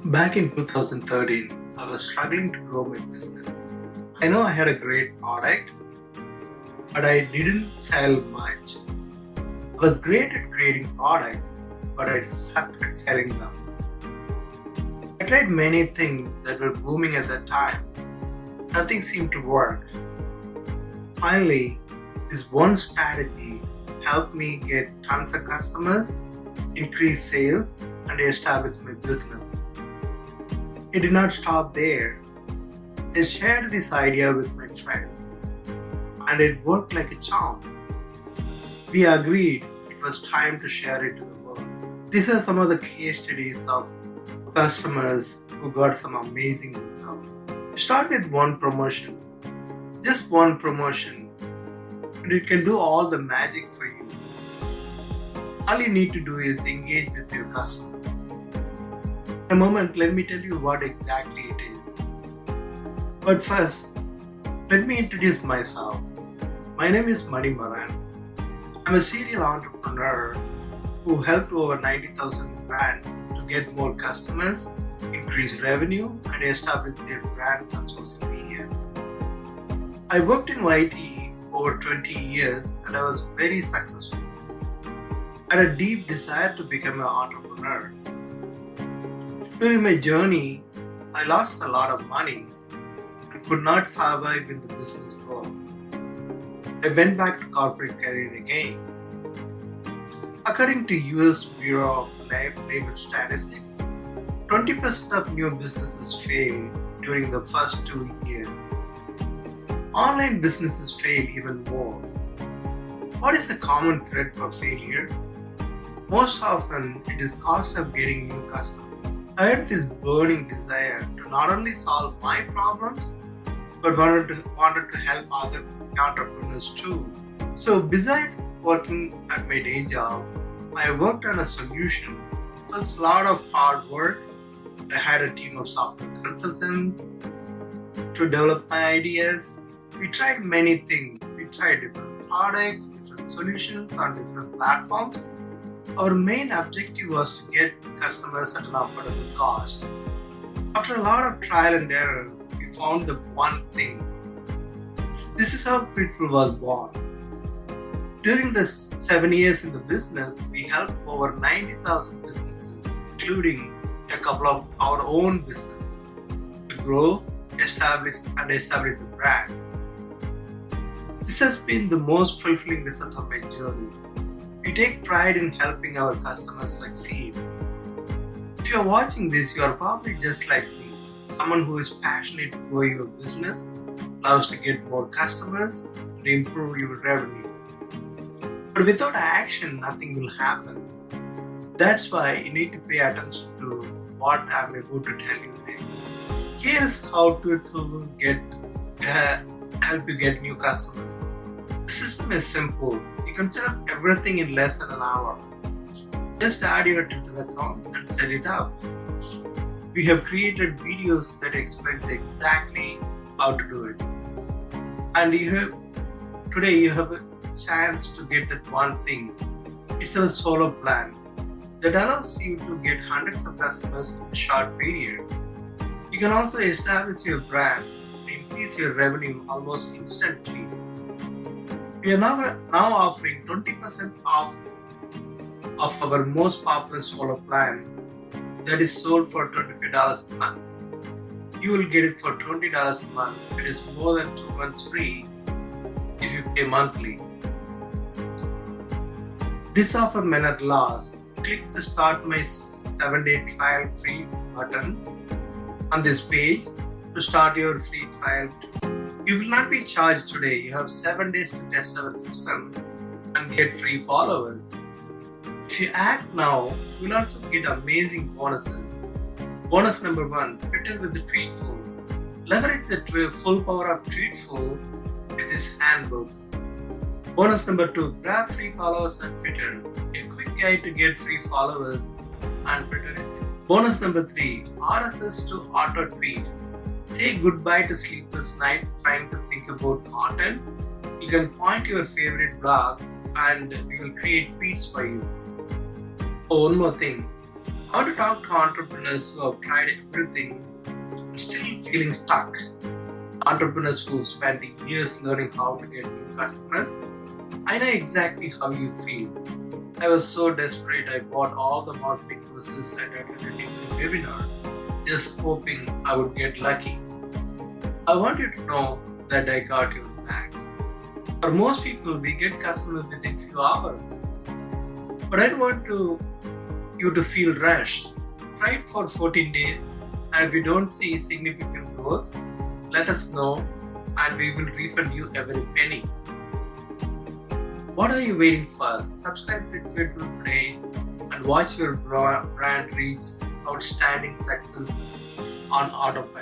Back in 2013, I was struggling to grow my business. I know I had a great product, but I didn't sell much. I was great at creating products, but I sucked at selling them. I tried many things that were booming at that time. Nothing seemed to work. Finally, this one strategy helped me get tons of customers, increase sales, and establish my business. It did not stop there. I shared this idea with my friends, and it worked like a charm. We agreed it was time to share it to the world. These are some of the case studies of customers who got some amazing results. Start with one promotion, just one promotion, and it can do all the magic for you. All you need to do is engage with your customer. In a moment, let me tell you what exactly it is. But first, let me introduce myself. My name is Mani Maran. I'm a serial entrepreneur who helped over 90,000 brands to get more customers, increase revenue, and establish their brands on social media. I worked in IT over 20 years and I was very successful. I had a deep desire to become an entrepreneur. During my journey, I lost a lot of money and could not survive in the business world. I went back to corporate career again. According to US Bureau of Labor Statistics, 20% of new businesses fail during the first 2 years. Online businesses fail even more. What is the common thread for failure? Most often, it is cost of getting new customers. I had this burning desire to not only solve my problems, but wanted to help other entrepreneurs too. So besides working at my day job, I worked on a solution. It was a lot of hard work. I had a team of software consultants to develop my ideas. We tried many things. We tried different products, different solutions on different platforms. Our main objective was to get customers at an affordable cost. After a lot of trial and error, we found the one thing. This is how Pitfall was born. During the 7 years in the business, we helped over 90,000 businesses, including a couple of our own businesses, to grow, establish the brands. This has been the most fulfilling result of my journey. We take pride in helping our customers succeed. If you are watching this, you are probably just like me, someone who is passionate to grow your business, loves to get more customers, and improve your revenue. But without action, nothing will happen. That's why you need to pay attention to what I'm about to tell you next. Here is how Pitfall will help you get new customers. The system is simple. You can set up everything in less than an hour. Just add your Twitter account and set it up. We have created videos that explain exactly how to do it. And today you have a chance to get that one thing. It's a solo plan that allows you to get hundreds of customers in a short period. You can also establish your brand and increase your revenue almost instantly. We are now offering 20% off of our most popular solo plan that is sold for $25 a month. You will get it for $20 a month. It is more than 2 months free if you pay monthly. This offer may not last. Click the Start My 7-day trial free button on this page to start your free trial. You will not be charged today. You have 7 days to test our system and get free followers. If you act now, you will also get amazing bonuses. Bonus number 1, Twitter with the Tweetful. Leverage the full power of Tweetful with this handbook. Bonus number 2, grab free followers on Twitter. A quick guide to get free followers on Twitter is it. Bonus number 3, RSS to auto tweet. Say goodbye to sleepless night trying to think about content. You can point to your favorite blog and we will create tweets for you. Oh, one more thing. I want to talk to entrepreneurs who have tried everything and still feeling stuck. Entrepreneurs who spent years learning how to get new customers. I know exactly how you feel. I was so desperate I bought all the marketing courses and attended every webinar, just hoping I would get lucky. I want you to know that I got your back. For most people, we get customers within few hours. But I don't want you to feel rushed. Try it for 14 days, and if you don't see significant growth, let us know and we will refund you every penny. What are you waiting for? Subscribe to Twitter today and watch your brand reach outstanding success on autopilot.